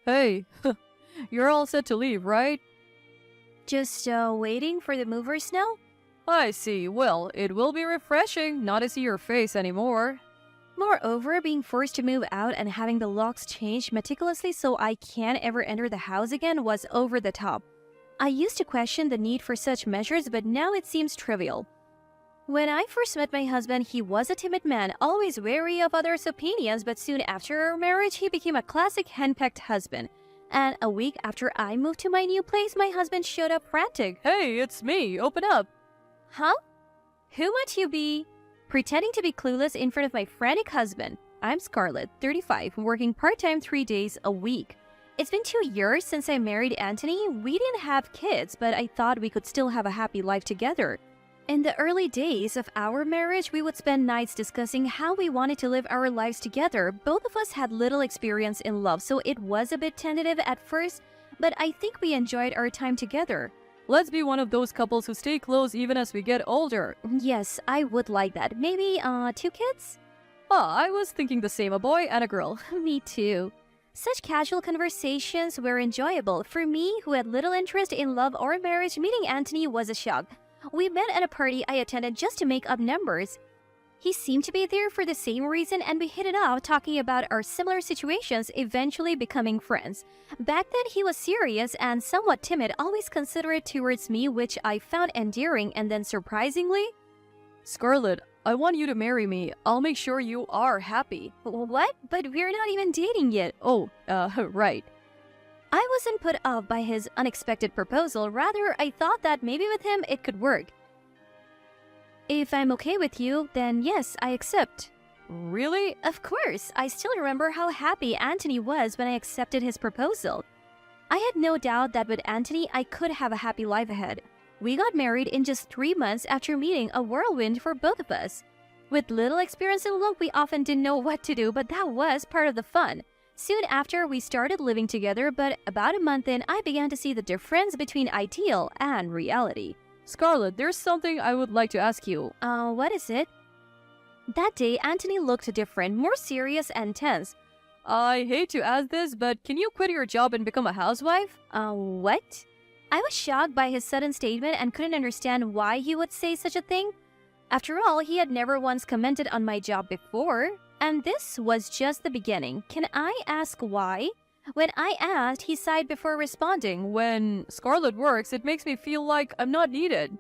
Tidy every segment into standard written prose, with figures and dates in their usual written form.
Hey, you're all set to leave, right? Just waiting for the movers now? I see. Well, it will be refreshing not to see your face anymore. Moreover, being forced to move out and having the locks changed meticulously so I can't ever enter the house again was over the top. I used to question the need for such measures, but now it seems trivial. When I first met my husband, he was a timid man, always wary of others' opinions, but soon after our marriage, he became a classic henpecked husband. And a week after I moved to my new place, my husband showed up frantic. Hey, it's me. Open up. Huh? Who might you be? Pretending to be clueless in front of my frantic husband. I'm Scarlett, 35, working part-time 3 days a week. It's been 2 years since I married Anthony. We didn't have kids, but I thought we could still have a happy life together. In the early days of our marriage, we would spend nights discussing how we wanted to live our lives together. Both of us had little experience in love, so it was a bit tentative at first, but I think we enjoyed our time together. Let's be one of those couples who stay close even as we get older. Yes, I would like that. Maybe, 2 kids? I was thinking the same, a boy and a girl. Me too. Such casual conversations were enjoyable. For me, who had little interest in love or marriage, meeting Anthony was a shock. We met at a party I attended just to make up numbers. He seemed to be there for the same reason, and we hit it off talking about our similar situations, eventually becoming friends. Back then, he was serious and somewhat timid, always considerate towards me, which I found endearing, and then surprisingly... Scarlett, I want you to marry me. I'll make sure you are happy. What? But we're not even dating yet. Oh, right. I wasn't put off by his unexpected proposal. Rather, I thought that maybe with him it could work. If I'm okay with you, then yes, I accept. Really? Of course. I still remember how happy Anthony was when I accepted his proposal. I had no doubt that with Anthony, I could have a happy life ahead. We got married in just 3 months after meeting, a whirlwind for both of us. With little experience in love, we often didn't know what to do, but that was part of the fun. Soon after, we started living together, but about a month in, I began to see the difference between ideal and reality. Scarlett, there's something I would like to ask you. What is it? That day, Anthony looked different, more serious and tense. I hate to ask this, but can you quit your job and become a housewife? What? I was shocked by his sudden statement and couldn't understand why he would say such a thing. After all, he had never once commented on my job before, and this was just the beginning. Can I ask why? When I asked, he sighed before responding. When Scarlett works, it makes me feel like I'm not needed.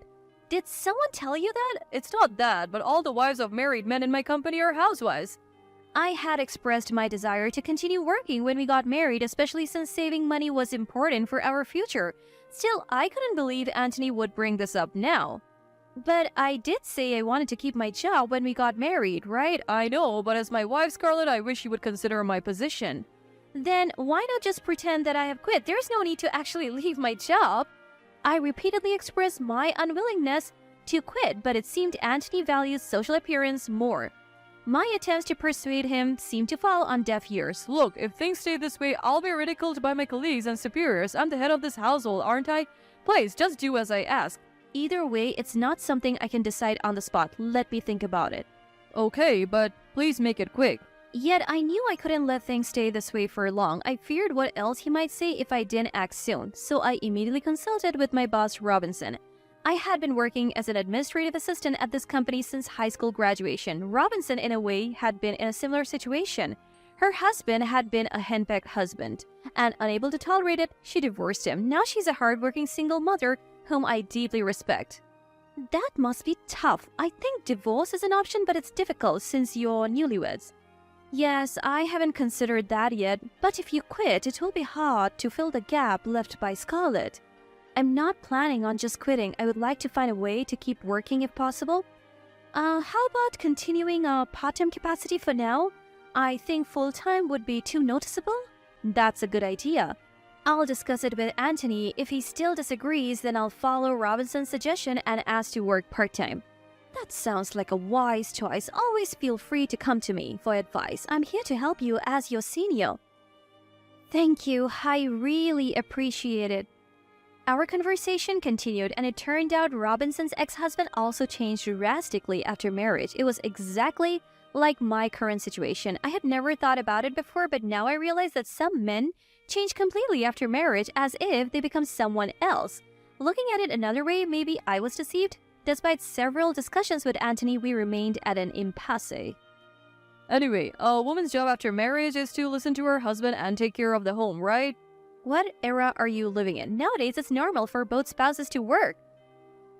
Did someone tell you that? It's not that, but all the wives of married men in my company are housewives. I had expressed my desire to continue working when we got married, especially since saving money was important for our future. Still, I couldn't believe Anthony would bring this up now. But I did say I wanted to keep my job when we got married, right? I know, but as my wife, Scarlett, I wish you would consider my position. Then why not just pretend that I have quit? There's no need to actually leave my job. I repeatedly expressed my unwillingness to quit, but it seemed Anthony values social appearance more. My attempts to persuade him seemed to fall on deaf ears. Look, if things stay this way, I'll be ridiculed by my colleagues and superiors. I'm the head of this household, aren't I? Please, just do as I ask. Either way, it's not something I can decide on the spot. Let me think about it. Okay, but please make it quick. Yet I knew I couldn't let things stay this way for long. I feared what else he might say if I didn't act soon, so I immediately consulted with my boss, Robinson. I had been working as an administrative assistant at this company since high school graduation. Robinson, in a way, had been in a similar situation. Her husband had been a henpecked husband, and unable to tolerate it, she divorced him. Now she's a hardworking single mother whom I deeply respect. That must be tough. I think divorce is an option, but it's difficult since you're newlyweds. Yes, I haven't considered that yet, but if you quit, it will be hard to fill the gap left by Scarlett. I'm not planning on just quitting. I would like to find a way to keep working if possible. How about continuing a part-time capacity for now? I think full-time would be too noticeable. That's a good idea. I'll discuss it with Anthony. If he still disagrees, then I'll follow Robinson's suggestion and ask to work part-time. That sounds like a wise choice. Always feel free to come to me for advice. I'm here to help you as your senior. Thank you. I really appreciate it. Our conversation continued, and it turned out Robinson's ex-husband also changed drastically after marriage. It was exactly Like my current situation, I had never thought about it before, but now I realize that some men change completely after marriage as if they become someone else. Looking at it another way, maybe I was deceived. Despite several discussions with Anthony, we remained at an impasse. Anyway, a woman's job after marriage is to listen to her husband and take care of the home, right? What era are you living in? Nowadays, it's normal for both spouses to work.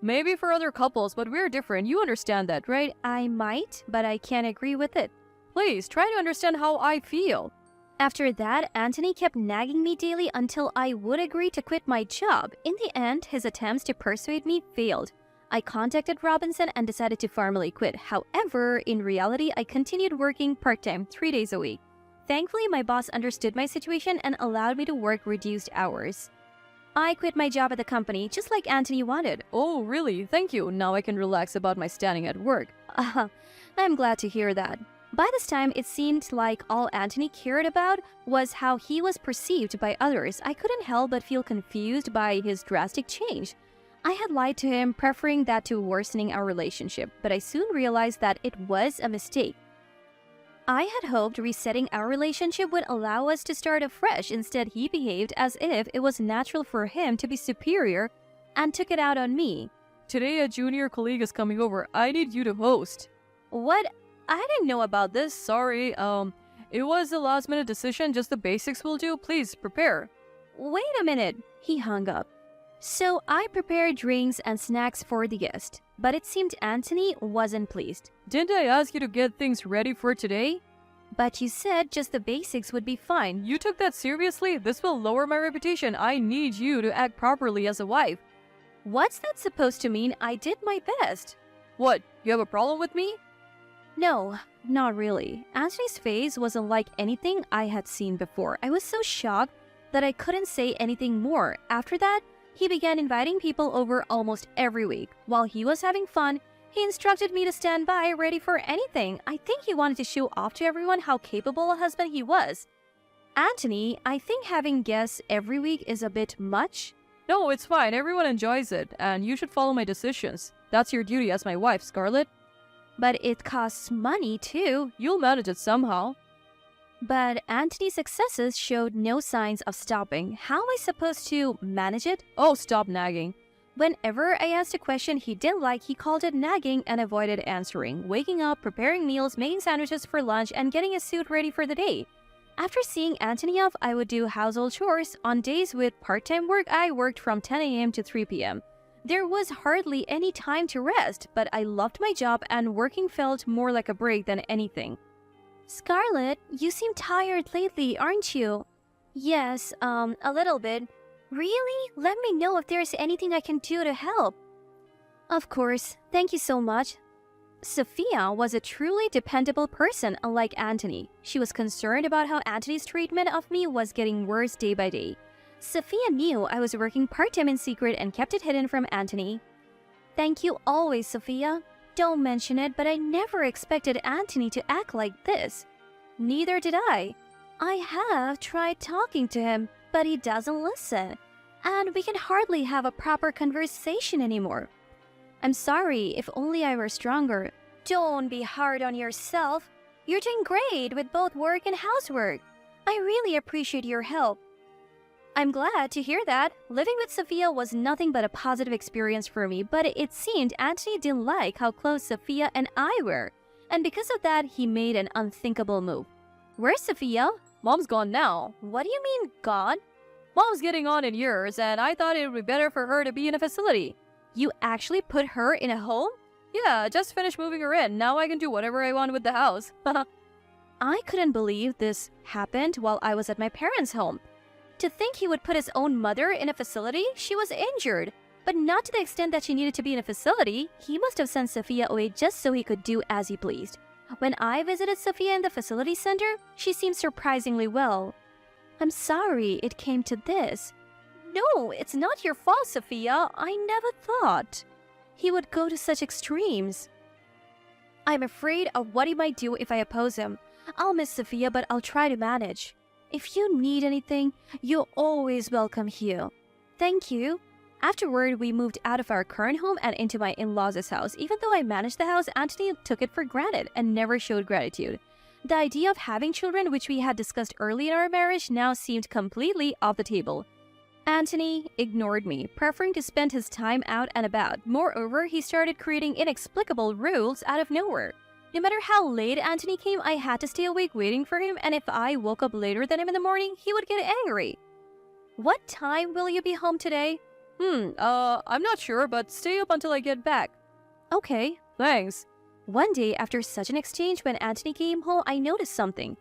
Maybe for other couples, but we're different. You understand that, right? I might, but I can't agree with it. Please, try to understand how I feel. After that, Anthony kept nagging me daily until I would agree to quit my job. In the end, his attempts to persuade me failed. I contacted Robinson and decided to formally quit. However, in reality, I continued working part-time 3 days a week. Thankfully, my boss understood my situation and allowed me to work reduced hours. I quit my job at the company, just like Anthony wanted. Oh, really? Thank you. Now I can relax about my standing at work. I'm glad to hear that. By this time, it seemed like all Anthony cared about was how he was perceived by others. I couldn't help but feel confused by his drastic change. I had lied to him, preferring that to worsening our relationship, but I soon realized that it was a mistake. I had hoped resetting our relationship would allow us to start afresh. Instead, he behaved as if it was natural for him to be superior and took it out on me. Today, a junior colleague is coming over. I need you to host. What? I didn't know about this. Sorry. It was a last-minute decision. Just the basics will do. Please, prepare. Wait a minute. He hung up. So I prepared drinks and snacks for the guest, but it seemed Anthony wasn't pleased. Didn't I ask you to get things ready for today? But you said just the basics would be fine. You took that seriously? This will lower my reputation. I need you to act properly as a wife. What's that supposed to mean? I did my best. What? You have a problem with me? No, not really. Anthony's face wasn't like anything I had seen before. I was so shocked that I couldn't say anything more. After that, he began inviting people over almost every week. While he was having fun, he instructed me to stand by, ready for anything. I think he wanted to show off to everyone how capable a husband he was. Anthony, I think having guests every week is a bit much. No, it's fine. Everyone enjoys it, and you should follow my decisions. That's your duty as my wife, Scarlett. But it costs money, too. You'll manage it somehow. But Anthony's successes showed no signs of stopping. How am I supposed to manage it? Oh, stop nagging. Whenever I asked a question he didn't like, he called it nagging and avoided answering. Waking up, preparing meals, making sandwiches for lunch, and getting his suit ready for the day. After seeing Anthony off, I would do household chores. On days with part-time work, I worked from 10 a.m. to 3 p.m. There was hardly any time to rest, but I loved my job and working felt more like a break than anything. Scarlett, you seem tired lately, aren't you? Yes, a little bit. Really? Let me know if there's anything I can do to help. Of course. Thank you so much. Sophia was a truly dependable person, unlike Anthony. She was concerned about how Anthony's treatment of me was getting worse day by day. Sophia knew I was working part-time in secret and kept it hidden from Anthony. Thank you always, Sophia. Don't mention it, but I never expected Anthony to act like this. Neither did I. I have tried talking to him, but he doesn't listen. And we can hardly have a proper conversation anymore. I'm sorry, if only I were stronger. Don't be hard on yourself. You're doing great with both work and housework. I really appreciate your help. I'm glad to hear that. Living with Sophia was nothing but a positive experience for me, but it seemed Anthony didn't like how close Sophia and I were. And because of that, he made an unthinkable move. Where's Sophia? Mom's gone now. What do you mean, gone? Mom's getting on in years, and I thought it would be better for her to be in a facility. You actually put her in a home? Yeah, just finished moving her in. Now I can do whatever I want with the house. I couldn't believe this happened while I was at my parents' home. To think he would put his own mother in a facility? She was injured. But not to the extent that she needed to be in a facility. He must have sent Sophia away just so he could do as he pleased. When I visited Sophia in the facility center, she seemed surprisingly well. I'm sorry it came to this. No, it's not your fault, Sophia. I never thought he would go to such extremes. I'm afraid of what he might do if I oppose him. I'll miss Sophia, but I'll try to manage. If you need anything, you're always welcome here. Thank you. Afterward, we moved out of our current home and into my in-laws' house. Even though I managed the house, Anthony took it for granted and never showed gratitude. The idea of having children, which we had discussed early in our marriage, now seemed completely off the table. Anthony ignored me, preferring to spend his time out and about. Moreover, he started creating inexplicable rules out of nowhere. No matter how late Anthony came, I had to stay awake waiting for him, and if I woke up later than him in the morning, he would get angry. "What time will you be home today?" I'm not sure, but stay up until I get back." "Okay." "Thanks." One day, after such an exchange, when Anthony came home, I noticed something.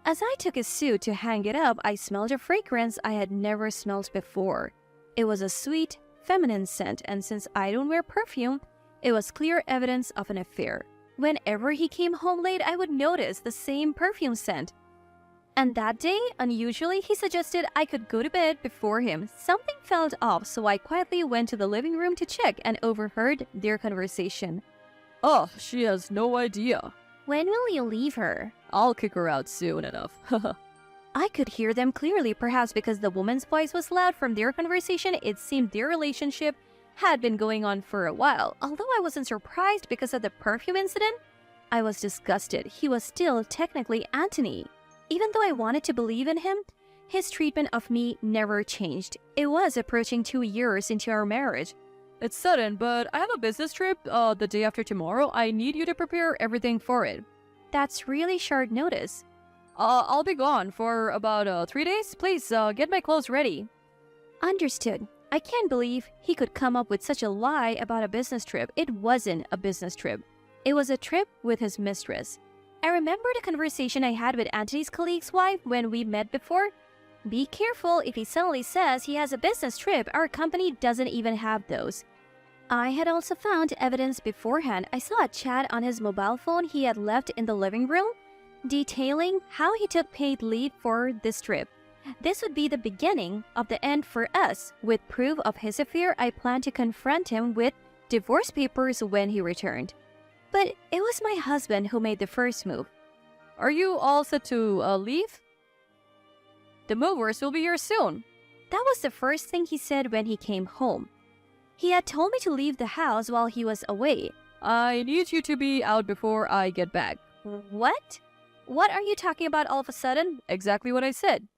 As I took his suit to hang it up, I smelled a fragrance I had never smelled before. It was a sweet, feminine scent, and since I don't wear perfume, it was clear evidence of an affair. Whenever he came home late, I would notice the same perfume scent. And that day, unusually, he suggested I could go to bed before him. Something felt off, so I quietly went to the living room to check and overheard their conversation. "Oh, she has no idea." "When will you leave her?" "I'll kick her out soon enough." I could hear them clearly, perhaps because the woman's voice was loud from their conversation. It seemed their relationship had been going on for a while. Although I wasn't surprised because of the perfume incident, I was disgusted. He was still technically Anthony. Even though I wanted to believe in him, his treatment of me never changed. It was approaching 2 years into our marriage. "It's sudden, but I have a business trip the day after tomorrow. I need you to prepare everything for it." That's really short notice. I'll be gone for about 3 days. Please, get my clothes ready." Understood. I can't believe he could come up with such a lie about a business trip. It wasn't a business trip. It was a trip with his mistress. I remember the conversation I had with Anthony's colleague's wife when we met before. "Be careful if he suddenly says he has a business trip. Our company doesn't even have those." I had also found evidence beforehand. I saw a chat on his mobile phone he had left in the living room, detailing how he took paid leave for this trip. This would be the beginning of the end for us. With proof of his affair, I planned to confront him with divorce papers when he returned. But it was my husband who made the first move. "Are you all set to leave? The movers will be here soon." That was the first thing he said when he came home. He had told me to leave the house while he was away. "I need you to be out before I get back." What? What are you talking about all of a sudden? "Exactly what I said."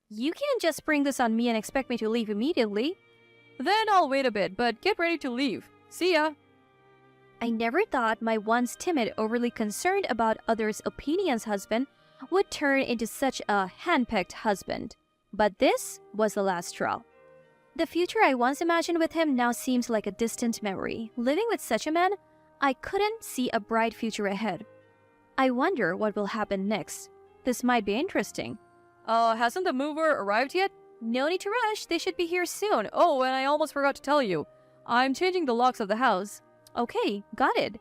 You can't just spring this on me and expect me to leave immediately. "Then I'll wait a bit, but get ready to leave. See ya." I never thought my once timid, overly concerned about others' opinions husband would turn into such a handpicked husband. But this was the last straw. The future I once imagined with him now seems like a distant memory. Living with such a man, I couldn't see a bright future ahead. I wonder what will happen next. This might be interesting. Hasn't the mover arrived yet?" No need to rush, they should be here soon. "Oh, and I almost forgot to tell you. I'm changing the locks of the house." Okay, got it.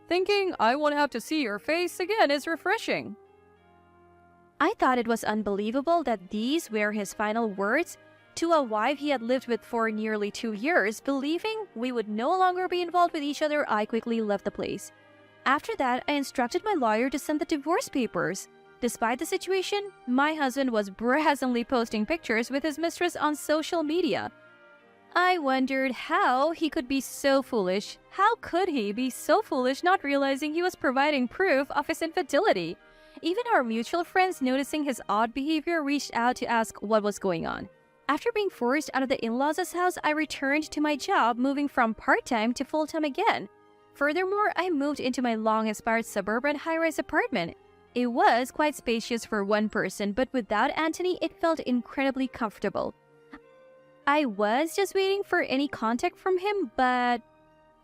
"Thinking I won't have to see your face again is refreshing." I thought it was unbelievable that these were his final words to a wife he had lived with for nearly 2 years. Believing we would no longer be involved with each other, I quickly left the place. After that, I instructed my lawyer to send the divorce papers. Despite the situation, my husband was brazenly posting pictures with his mistress on social media. I wondered how he could be so foolish. How could he be so foolish not realizing he was providing proof of his infidelity? Even our mutual friends, noticing his odd behavior, reached out to ask what was going on. After being forced out of the in-laws' house, I returned to my job, moving from part-time to full-time again. Furthermore, I moved into my long-aspired suburban high-rise apartment. It was quite spacious for one person, but without Anthony, it felt incredibly comfortable. I was just waiting for any contact from him, but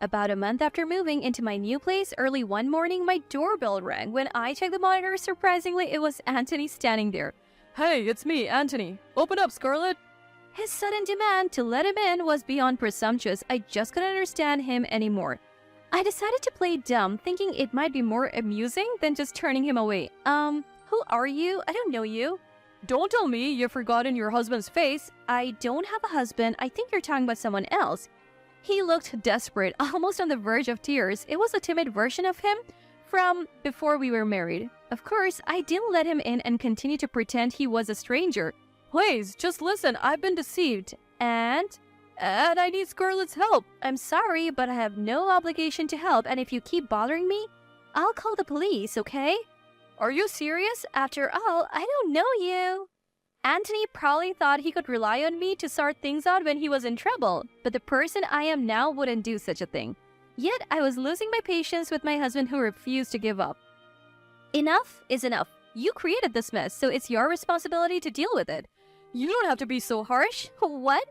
about a month after moving into my new place, early one morning, my doorbell rang. When I checked the monitor, surprisingly, it was Anthony standing there. "Hey, it's me, Anthony. Open up, Scarlett." His sudden demand to let him in was beyond presumptuous. I just couldn't understand him anymore. I decided to play dumb, thinking it might be more amusing than just turning him away. Who are you? I don't know you." "Don't tell me you've forgotten your husband's face." "I don't have a husband. I think you're talking about someone else." He looked desperate, almost on the verge of tears. It was a timid version of him from before we were married. Of course, I didn't let him in and continued to pretend he was a stranger. "Please, just listen. I've been deceived." And and I need Scarlett's help. I'm sorry, but I have no obligation to help, and if you keep bothering me, I'll call the police, okay? Are you serious? After all, I don't know you. Anthony probably thought he could rely on me to sort things out when he was in trouble, but the person I am now wouldn't do such a thing. Yet, I was losing my patience with my husband who refused to give up. Enough is enough. You created this mess, so it's your responsibility to deal with it. You don't have to be so harsh. What?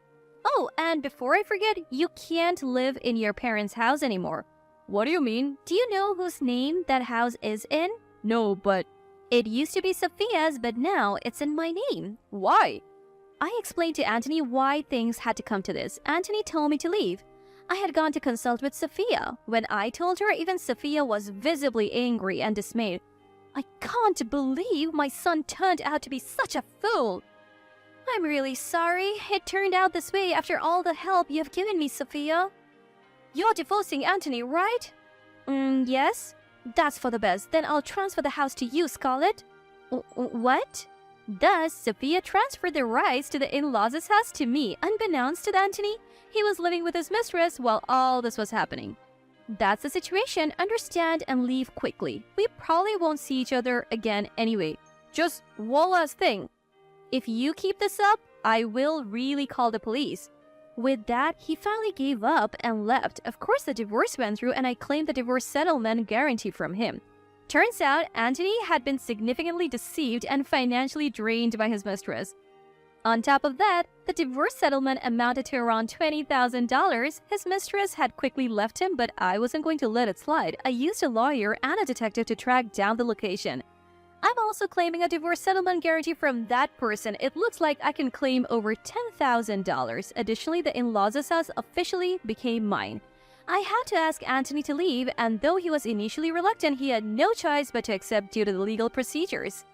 Oh, and before I forget, you can't live in your parents' house anymore. What do you mean? Do you know whose name that house is in? No, but it used to be Sophia's, but now it's in my name. Why? I explained to Anthony why things had to come to this. Anthony told me to leave. I had gone to consult with Sophia. When I told her, even Sophia was visibly angry and dismayed. I can't believe my son turned out to be such a fool. I'm really sorry. It turned out this way after all the help you've given me, Sophia. You're divorcing Anthony, right? Yes. That's for the best. Then I'll transfer the house to you, Scarlett. What? Thus, Sophia transferred the rights to the in-laws' house to me, unbeknownst to Anthony. He was living with his mistress while all this was happening. That's the situation. Understand and leave quickly. We probably won't see each other again anyway. Just one last thing. If you keep this up, I will really call the police. With that, he finally gave up and left. Of course, the divorce went through and I claimed the divorce settlement guarantee from him. Turns out, Anthony had been significantly deceived and financially drained by his mistress. On top of that, the divorce settlement amounted to around $20,000. His mistress had quickly left him, but I wasn't going to let it slide. I used a lawyer and a detective to track down the location. I'm also claiming a divorce settlement guarantee from that person. It looks like I can claim over $10,000. Additionally, the in-laws' house officially became mine. I had to ask Anthony to leave, and though he was initially reluctant, he had no choice but to accept due to the legal procedures.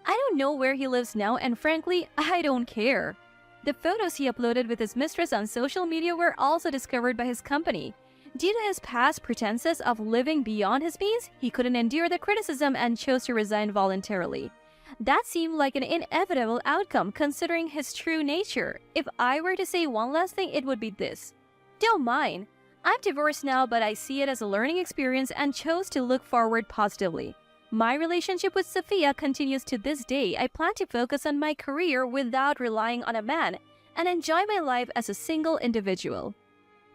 I don't know where he lives now, and frankly, I don't care. The photos he uploaded with his mistress on social media were also discovered by his company. Due to his past pretenses of living beyond his means, he couldn't endure the criticism and chose to resign voluntarily. That seemed like an inevitable outcome considering his true nature. If I were to say one last thing, it would be this. Don't mind. I'm divorced now, but I see it as a learning experience and chose to look forward positively. My relationship with Sophia continues to this day. I plan to focus on my career without relying on a man and enjoy my life as a single individual.